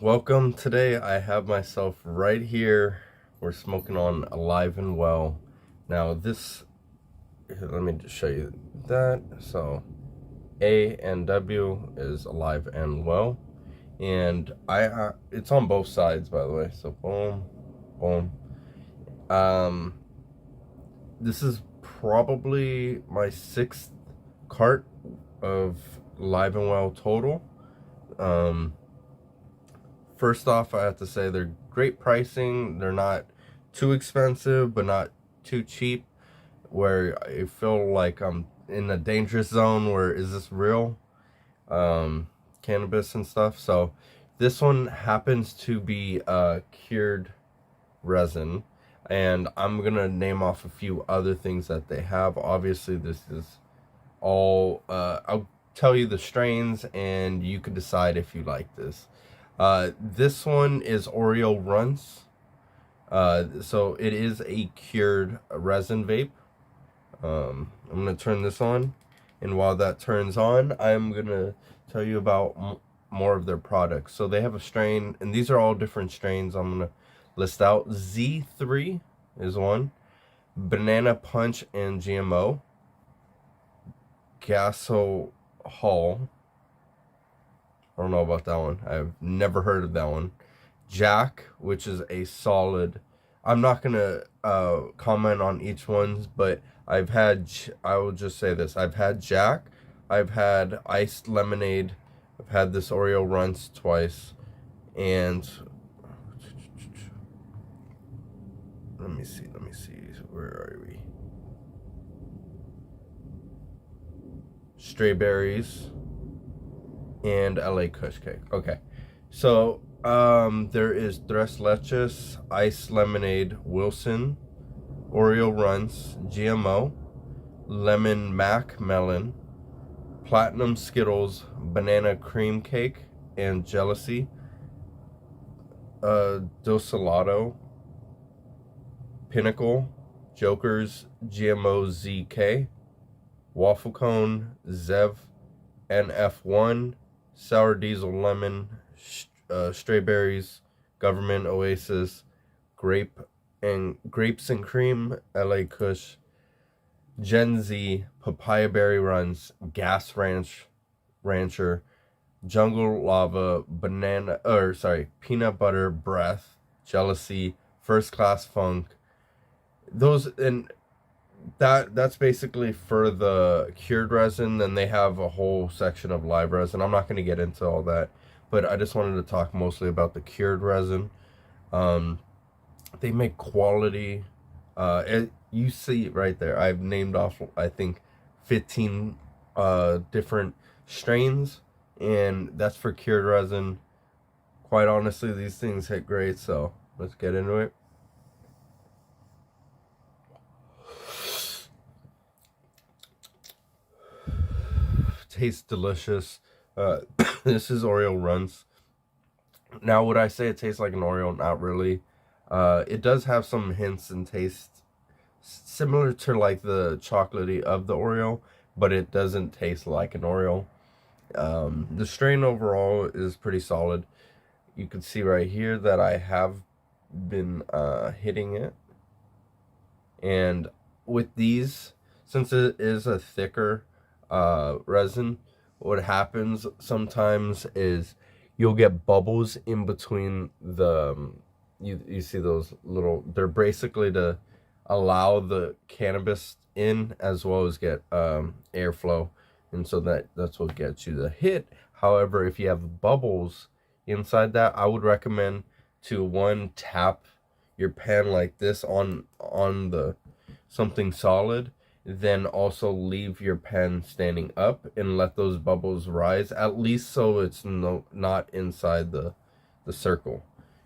Welcome. Today I have myself right here. We're smoking on Alive and Well. Now let me just show you that. So A and W is Alive and Well, and it's on both sides, by the way. So boom, boom. Um, this is probably my sixth cart of Alive and Well total. Um, First off, I have to say they're great pricing. They're not too expensive, but not too cheap, where I feel like I'm in a dangerous zone where is this real cannabis and stuff. So this one happens to be cured resin, and I'm gonna name off a few other things that they have. Obviously, this is all I'll tell you the strains, and you can decide if you like this. This one is Oreo Runs. So it is a cured resin vape. I'm gonna turn this on, and while that turns on, I'm gonna tell you about more of their products. So they have a strain, and these are all different strains. I'm gonna list out. Z3 is one. Banana Punch and GMO. Gaso Hall. I don't know about that one. I've never heard of that one. Jack, which is a solid. I'm not gonna comment on each one's, but I will just say this. I've had Jack. I've had iced lemonade. I've had this Oreo Runs twice, and let me see. Where are we? Stray berries and LA Kush Cake. Okay, so there is Tres Leches, Ice Lemonade, Wilson, Oreo Runs, GMO, Lemon Mac Melon, Platinum Skittles, Banana Cream Cake, and Jealousy, Dosalato, Pinnacle, Jokers, GMO ZK, Waffle Cone, Zev, NF1, Sour Diesel Lemon, Stray Berries, Government Oasis, Grapes and Cream, LA Kush, Gen Z, Papaya Berry Runs, Gas Rancher, Jungle Lava, Peanut Butter Breath, Jealousy, First Class Funk. Those and that's basically for the cured resin. Then they have a whole section of live resin. I'm not going to get into all that, but I just wanted to talk mostly about the cured resin. They make quality. You see it right there. I've named off, I think, 15 different strains, and that's for cured resin. Quite honestly, these things hit great, so let's get into it. Tastes delicious. This is Oreo Runs. Now, would I say it tastes like an Oreo? Not really. It does have some hints and taste similar to like the chocolatey of the Oreo, but it doesn't taste like an Oreo. The strain overall is pretty solid. You can see right here that I have been hitting it. And with these, since it is a thicker resin, what happens sometimes is you'll get bubbles in between you see those little, they're basically to allow the cannabis in as well as get airflow, and so that's what gets you the hit. However, if you have bubbles inside that, I would recommend to one, tap your pen like this on the something solid, then also leave your pen standing up and let those bubbles rise, at least so it's not inside the circle,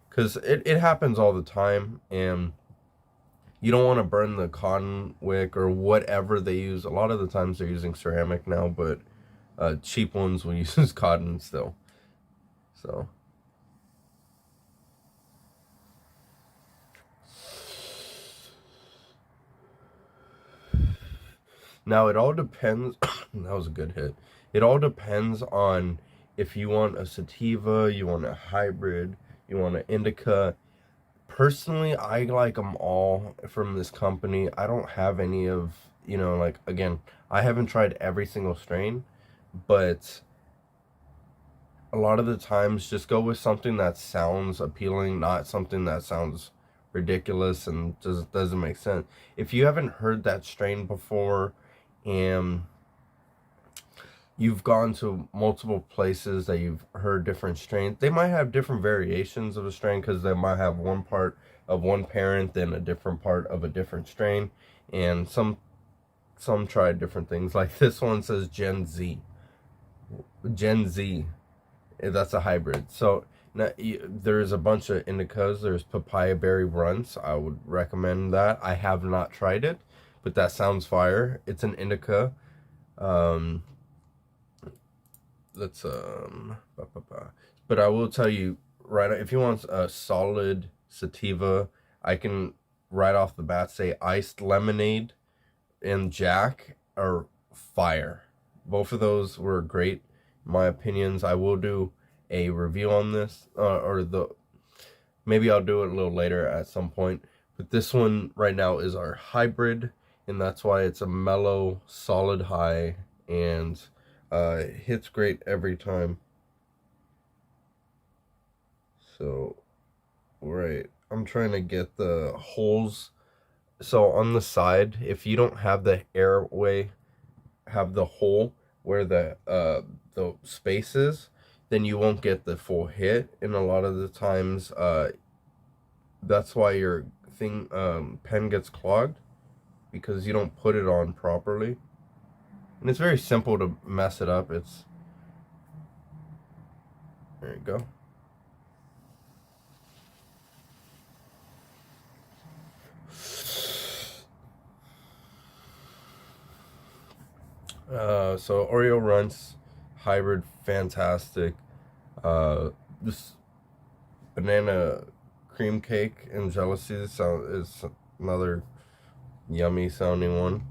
because it happens all the time, and you don't want to burn the cotton wick or whatever they use. A lot of the times they're using ceramic now, but cheap ones will use cotton still. So now it all depends. That was a good hit. It all depends on if you want a sativa, you want a hybrid, you want an indica. Personally, I like them all from this company. I don't have any of, like, again, I haven't tried every single strain, but a lot of the times just go with something that sounds appealing, not something that sounds ridiculous and just doesn't make sense. If you haven't heard that strain before and you've gone to multiple places that you've heard different strains, they might have different variations of a strain because they might have one part of one parent and a different part of a different strain, and some try different things. Like this one says Gen Z. That's a hybrid. So now there's a bunch of indicas. There's papaya berry runs. I would recommend that. I have not tried it, but that sounds fire. It's an indica. Let's but I will tell you right, if you want a solid sativa, I can right off the bat say iced lemonade and Jack are fire. Both of those were great, my opinions. I will do a review on this, maybe I'll do it a little later at some point. But this one right now is our hybrid, and that's why it's a mellow, solid high, and hits great every time. So, right, I'm trying to get the holes. So on the side, if you don't have the airway, have the hole where the space is, then you won't get the full hit. And a lot of the times, that's why your pen gets clogged, because you don't put it on properly. And it's very simple to mess it up. There you go. So Oreo Runts hybrid, fantastic. This banana cream cake and jealousy is another yummy sounding one.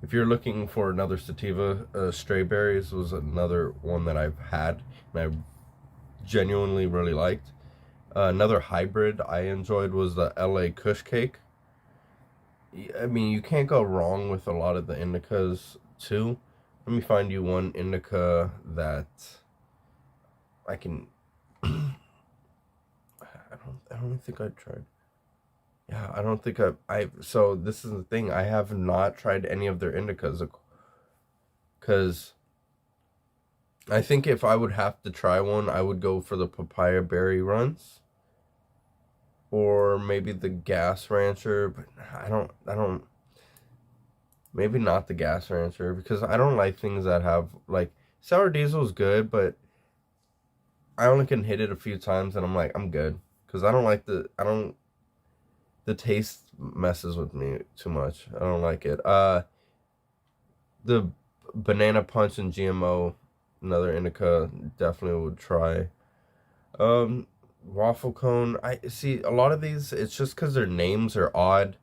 If you're looking for another sativa, Stray Berries was another one that I've had and I genuinely really liked. Another hybrid I enjoyed was the LA Kush Cake. I mean, you can't go wrong with a lot of the indicas too. Let me find you one indica that I can. I don't think I tried. Yeah, I don't think so this is the thing. I have not tried any of their indicas, because I think if I would have to try one, I would go for the papaya berry runs, or maybe the Gas Rancher, but I don't, maybe not the Gas Rancher, because I don't like things that have, like, Sour Diesel is good, but I only can hit it a few times and I'm like, I'm good, because I don't like the taste messes with me too much. I don't like it. The Banana Punch and GMO, another indica, definitely would try. Waffle Cone, I see a lot of these, it's just because their names are odd.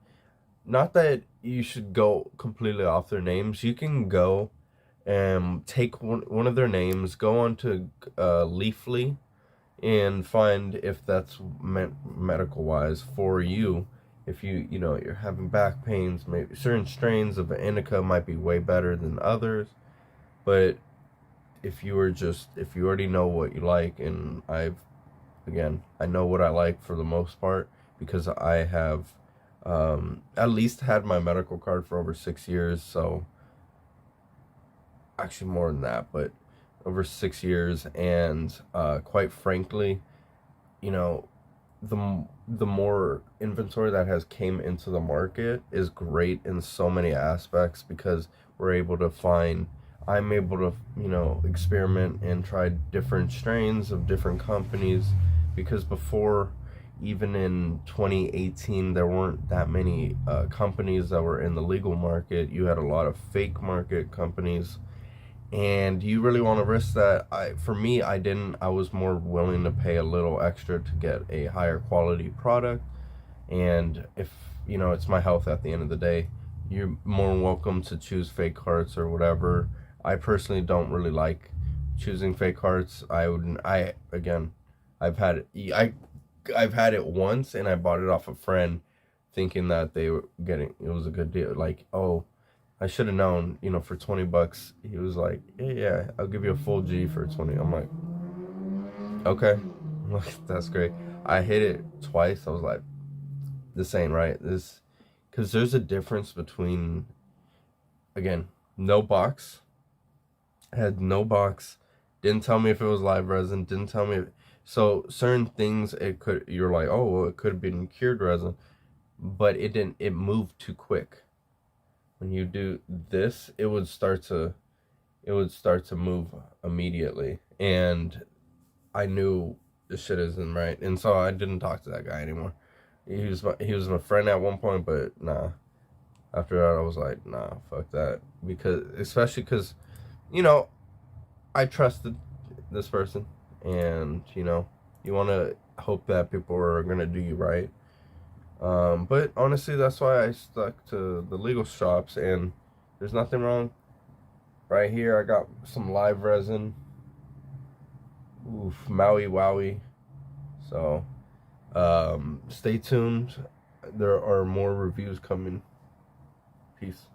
Not that you should go completely off their names. You can go and take one of their names, go on to Leafly, and find if that's medical wise for you. If you're having back pains, maybe certain strains of indica might be way better than others. But if you already know what you like, and I know what I like for the most part, because I have at least had my medical card for over 6 years. So actually more than that, but over 6 years. And quite frankly, the more inventory that has came into the market is great in so many aspects, because I'm able to experiment and try different strains of different companies, because before, even in 2018, there weren't that many companies that were in the legal market. You had a lot of fake market companies, and you really want to risk that. For me, I didn't. I was more willing to pay a little extra to get a higher quality product, and if it's my health at the end of the day, you're more welcome to choose fake carts or whatever. I personally don't really like choosing fake hearts. Again, I've had it. I've had it once, and I bought it off a friend, thinking that they were getting it was a good deal. Like, oh, I should have known. For $20, he was like, yeah, I'll give you a full G for 20. I'm like, okay, I'm like, that's great. I hit it twice. I was like, this ain't right. Because there's a difference between, again, no box. Had no box. Didn't tell me if it was live resin. Didn't tell me. So certain things you're like, oh, well, it could have been cured resin, but it didn't. It moved too quick. When you do this, it would start to move immediately, and I knew this shit isn't right, and so I didn't talk to that guy anymore. He was my friend at one point, but nah. After that, I was like, nah, fuck that, especially because, you know, I trusted this person, and you want to hope that people are gonna do you right. But honestly, that's why I stuck to the legal shops, and there's nothing wrong. Right here, I got some live resin. Oof, Maui Wowie. So, stay tuned. There are more reviews coming. Peace.